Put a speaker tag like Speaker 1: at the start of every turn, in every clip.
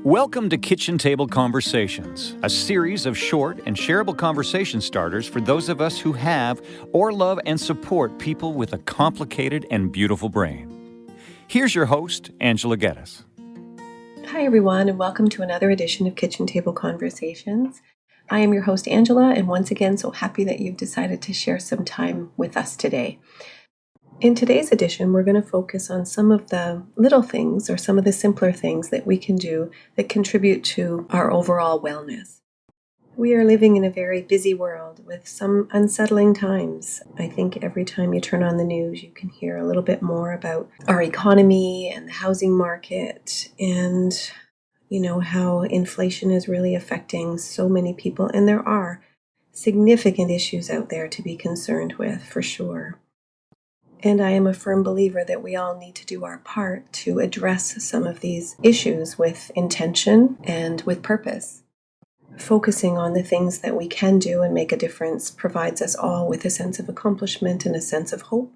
Speaker 1: Welcome to Kitchen Table Conversations, a series of short and shareable conversation starters for those of us who have or love and support people with a complicated and beautiful brain. Here's your host, Angela Geddes.
Speaker 2: Hi, everyone, and welcome to another edition of Kitchen Table Conversations. I am your host, Angela, and once again, so happy that you've decided to share some time with us today. In today's edition, we're going to focus on some of the little things or some of the simpler things that we can do that contribute to our overall wellness. We are living in a very busy world with some unsettling times. I think every time you turn on the news, you can hear a little bit more about our economy and the housing market and, how inflation is really affecting so many people. And there are significant issues out there to be concerned with, for sure. And I am a firm believer that we all need to do our part to address some of these issues with intention and with purpose. Focusing on the things that we can do and make a difference provides us all with a sense of accomplishment and a sense of hope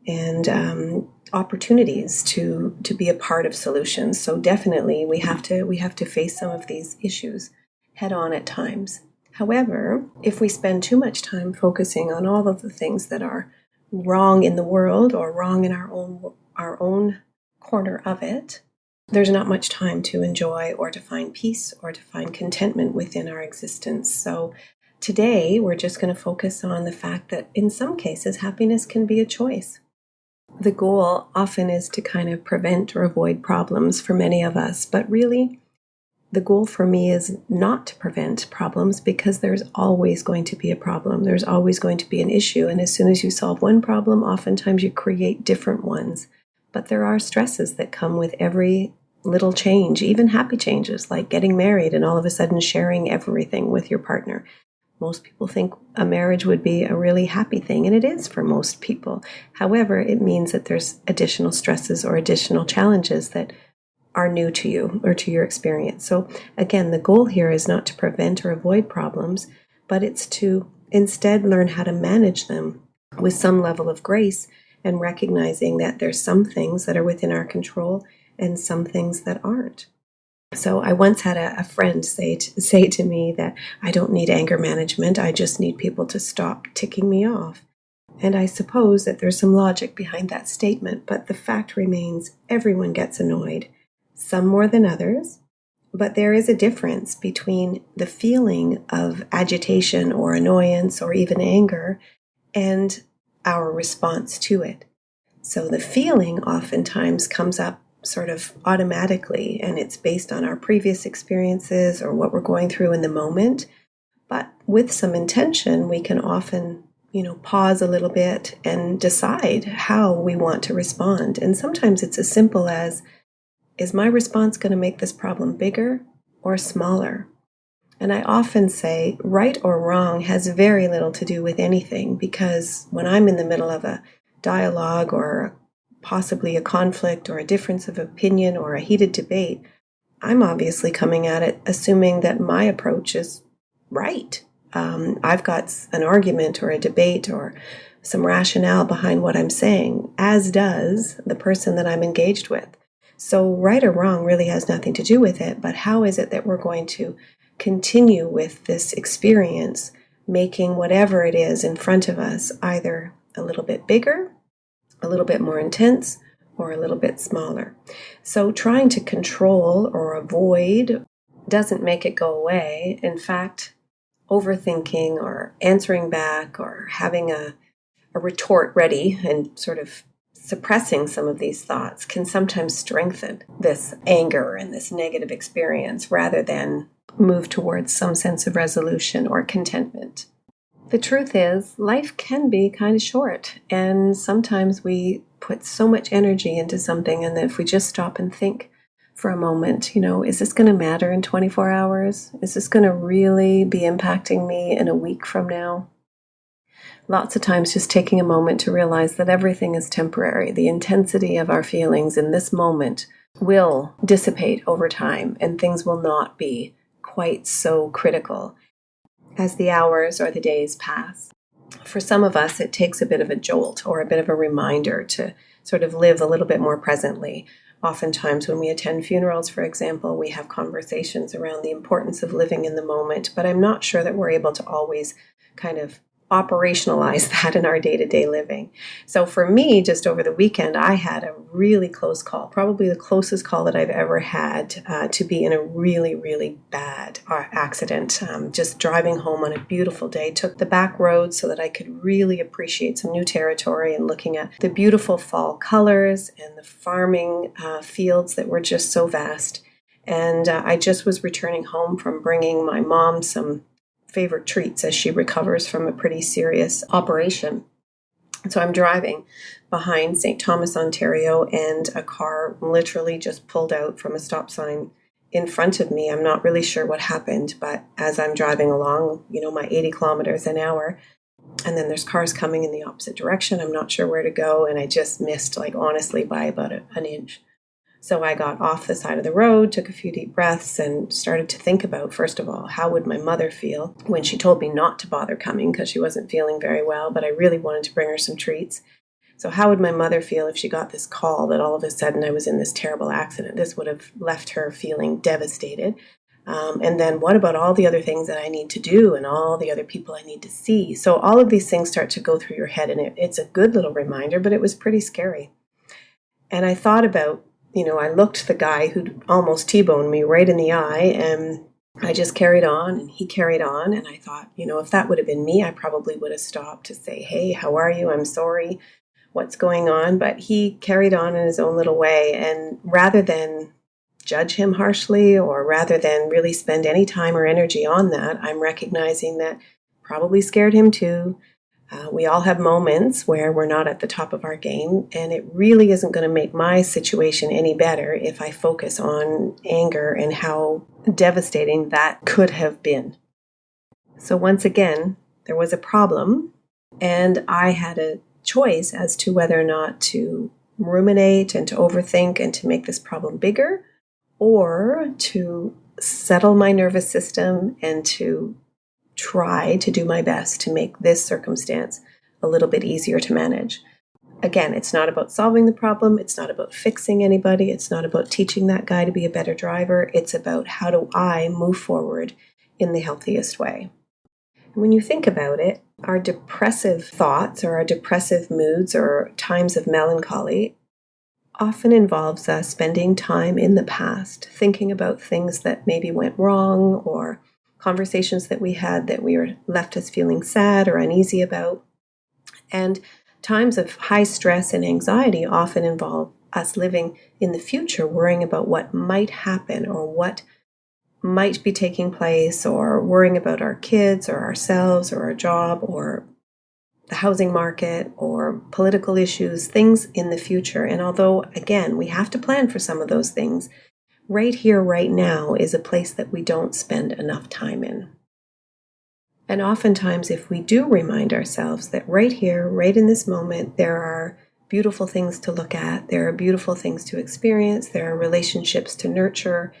Speaker 2: and opportunities to be a part of solutions. So definitely we have to face some of these issues head on at times. However, if we spend too much time focusing on all of the things that are wrong in the world or wrong in our own corner of it, there's not much time to enjoy or to find peace or to find contentment within our existence. So today we're just going to focus on the fact that in some cases happiness can be a choice. The goal often is to kind of prevent or avoid problems for many of us, but really the goal for me is not to prevent problems, because there's always going to be a problem. There's always going to be an issue. And as soon as you solve one problem, oftentimes you create different ones. But there are stresses that come with every little change, even happy changes like getting married and all of a sudden sharing everything with your partner. Most people think a marriage would be a really happy thing, and it is for most people. However, it means that there's additional stresses or additional challenges that are new to you or to your experience. So again, the goal here is not to prevent or avoid problems, but it's to instead learn how to manage them with some level of grace and recognizing that there's some things that are within our control and some things that aren't. So I once had a friend say to me that I don't need anger management, I just need people to stop ticking me off. And I suppose that there's some logic behind that statement, but the fact remains everyone gets annoyed. Some more than others, but there is a difference between the feeling of agitation or annoyance or even anger and our response to it. So the feeling oftentimes comes up sort of automatically, and it's based on our previous experiences or what we're going through in the moment. But with some intention, we can often, pause a little bit and decide how we want to respond. And sometimes it's as simple as, is my response going to make this problem bigger or smaller? And I often say right or wrong has very little to do with anything, because when I'm in the middle of a dialogue or possibly a conflict or a difference of opinion or a heated debate, I'm obviously coming at it assuming that my approach is right. I've got an argument or a debate or some rationale behind what I'm saying, as does the person that I'm engaged with. So right or wrong really has nothing to do with it, but how is it that we're going to continue with this experience, making whatever it is in front of us either a little bit bigger, a little bit more intense, or a little bit smaller? So trying to control or avoid doesn't make it go away. In fact, overthinking or answering back or having a retort ready and sort of suppressing some of these thoughts can sometimes strengthen this anger and this negative experience rather than move towards some sense of resolution or contentment. The truth is, life can be kind of short, and sometimes we put so much energy into something, and if we just stop and think for a moment, is this going to matter in 24 hours? Is this going to really be impacting me in a week from now? Lots of times just taking a moment to realize that everything is temporary. The intensity of our feelings in this moment will dissipate over time, and things will not be quite so critical as the hours or the days pass. For some of us, it takes a bit of a jolt or a bit of a reminder to sort of live a little bit more presently. Oftentimes when we attend funerals, for example, we have conversations around the importance of living in the moment, but I'm not sure that we're able to always kind of operationalize that in our day-to-day living. So for me, just over the weekend, I had a really close call, probably the closest call that I've ever had to be in a really, really bad accident. Just driving home on a beautiful day, took the back road so that I could really appreciate some new territory and looking at the beautiful fall colors and the farming fields that were just so vast. And I just was returning home from bringing my mom some favorite treats as she recovers from a pretty serious operation. So I'm driving behind St. Thomas, Ontario, and a car literally just pulled out from a stop sign in front of me. I'm not really sure what happened, but as I'm driving along, my 80 kilometers an hour, and then there's cars coming in the opposite direction. I'm not sure where to go, and I just missed, honestly, by about an inch. So I got off the side of the road, took a few deep breaths, and started to think about, first of all, how would my mother feel when she told me not to bother coming because she wasn't feeling very well, but I really wanted to bring her some treats. So how would my mother feel if she got this call that all of a sudden I was in this terrible accident? This would have left her feeling devastated. And then what about all the other things that I need to do and all the other people I need to see? So all of these things start to go through your head, and it's a good little reminder, but it was pretty scary. And I thought about, I looked the guy who'd almost T-boned me right in the eye, and I just carried on, and he carried on. And I thought, if that would have been me, I probably would have stopped to say, hey, how are you? I'm sorry. What's going on? But he carried on in his own little way. And rather than judge him harshly, or rather than really spend any time or energy on that, I'm recognizing that probably scared him too. We all have moments where we're not at the top of our game, and it really isn't going to make my situation any better if I focus on anger and how devastating that could have been. So once again, there was a problem, and I had a choice as to whether or not to ruminate and to overthink and to make this problem bigger, or to settle my nervous system and to try to do my best to make this circumstance a little bit easier to manage. Again, it's not about solving the problem. It's not about fixing anybody. It's not about teaching that guy to be a better driver. It's about how do I move forward in the healthiest way. And when you think about it, our depressive thoughts or our depressive moods or times of melancholy often involves us spending time in the past, thinking about things that maybe went wrong or conversations that we had that left us feeling sad or uneasy about. And times of high stress and anxiety often involve us living in the future, worrying about what might happen or what might be taking place, or worrying about our kids or ourselves or our job or the housing market or political issues, things in the future. And although, again, we have to plan for some of those things, right here, right now is a place that we don't spend enough time in. And oftentimes, if we do remind ourselves that right here, right in this moment, there are beautiful things to look at, there are beautiful things to experience, there are relationships to nurture,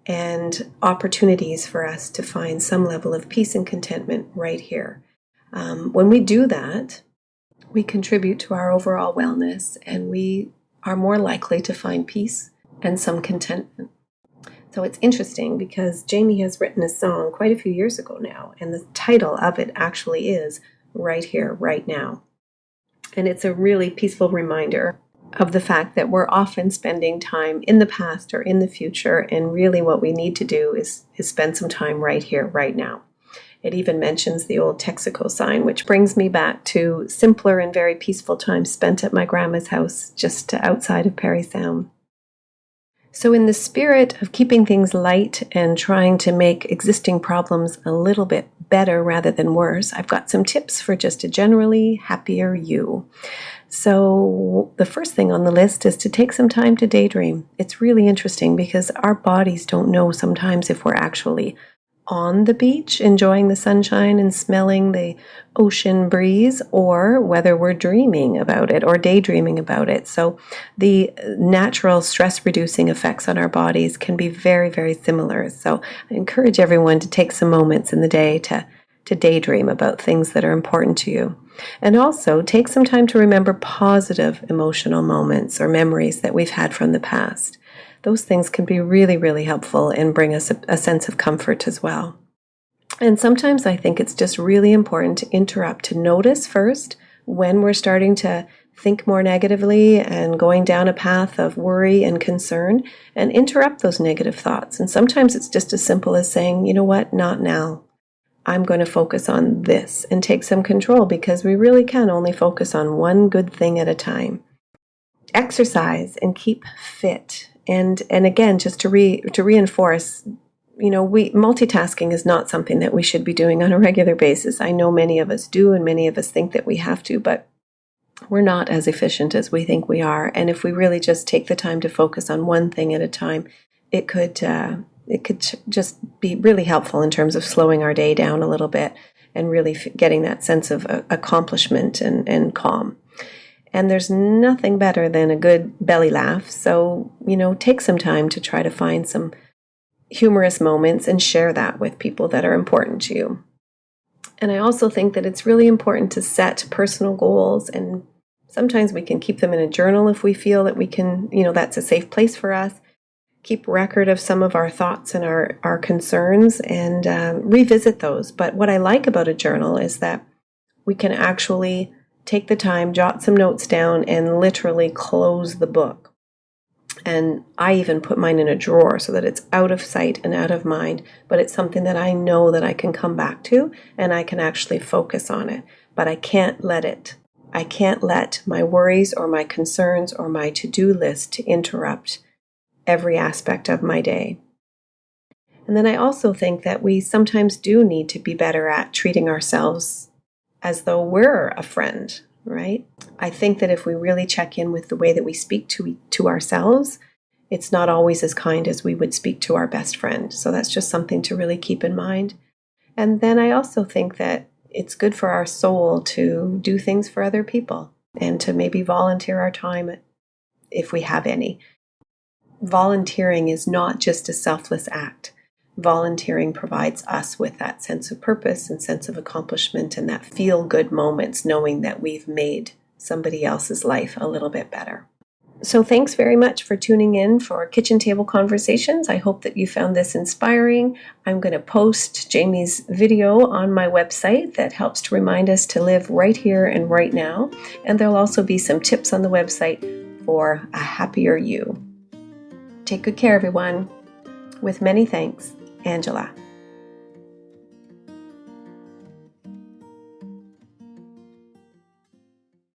Speaker 2: and opportunities for us to find some level of peace and contentment right here. When we do that, we contribute to our overall wellness, and we are more likely to find peace and some contentment. So it's interesting because Jamie has written a song quite a few years ago now, and the title of it actually is Right Here, Right Now. And it's a really peaceful reminder of the fact that we're often spending time in the past or in the future, and really what we need to do is spend some time right here, right now. It even mentions the old Texaco sign, which brings me back to simpler and very peaceful times spent at my grandma's house just outside of Parry Sound. So in the spirit of keeping things light and trying to make existing problems a little bit better rather than worse, I've got some tips for just a generally happier you. So the first thing on the list is to take some time to daydream. It's really interesting because our bodies don't know sometimes if we're actually on the beach enjoying the sunshine and smelling the ocean breeze, or whether we're dreaming about it or daydreaming about it. So the natural stress reducing effects on our bodies can be very, very similar. So I encourage everyone to take some moments in the day to to daydream about things that are important to you. And also take some time to remember positive emotional moments or memories that we've had from the past. Those things can be really, really helpful and bring us a sense of comfort as well. And sometimes I think it's just really important to interrupt, to notice first when we're starting to think more negatively and going down a path of worry and concern, and interrupt those negative thoughts. And sometimes it's just as simple as saying, you know what, not now. I'm going to focus on this, and take some control, because we really can only focus on one good thing at a time. Exercise and keep fit. And again, just to reinforce, multitasking is not something that we should be doing on a regular basis. I know many of us do, and many of us think that we have to, but we're not as efficient as we think we are. And if we really just take the time to focus on one thing at a time, it could just be really helpful in terms of slowing our day down a little bit and really getting that sense of accomplishment and calm. And there's nothing better than a good belly laugh. So, take some time to try to find some humorous moments and share that with people that are important to you. And I also think that it's really important to set personal goals, and sometimes we can keep them in a journal if we feel that we can, that's a safe place for us. Keep record of some of our thoughts and our concerns, and revisit those. But what I like about a journal is that we can actually take the time, jot some notes down, and literally close the book. And I even put mine in a drawer so that it's out of sight and out of mind, but it's something that I know that I can come back to, and I can actually focus on it. But I can't let my worries or my concerns or my to-do list to interrupt every aspect of my day. And then I also think that we sometimes do need to be better at treating ourselves as though we're a friend, right? I think that if we really check in with the way that we speak to ourselves, it's not always as kind as we would speak to our best friend. So that's just something to really keep in mind. And then I also think that it's good for our soul to do things for other people, and to maybe volunteer our time if we have any. Volunteering is not just a selfless act. Volunteering provides us with that sense of purpose and sense of accomplishment, and that feel-good moments knowing that we've made somebody else's life a little bit better. So thanks very much for tuning in for Kitchen Table Conversations. I hope that you found this inspiring. I'm going to post Jamie's video on my website that helps to remind us to live right here and right now. And there'll also be some tips on the website for a happier you. Take good care, everyone. With many thanks, Angela.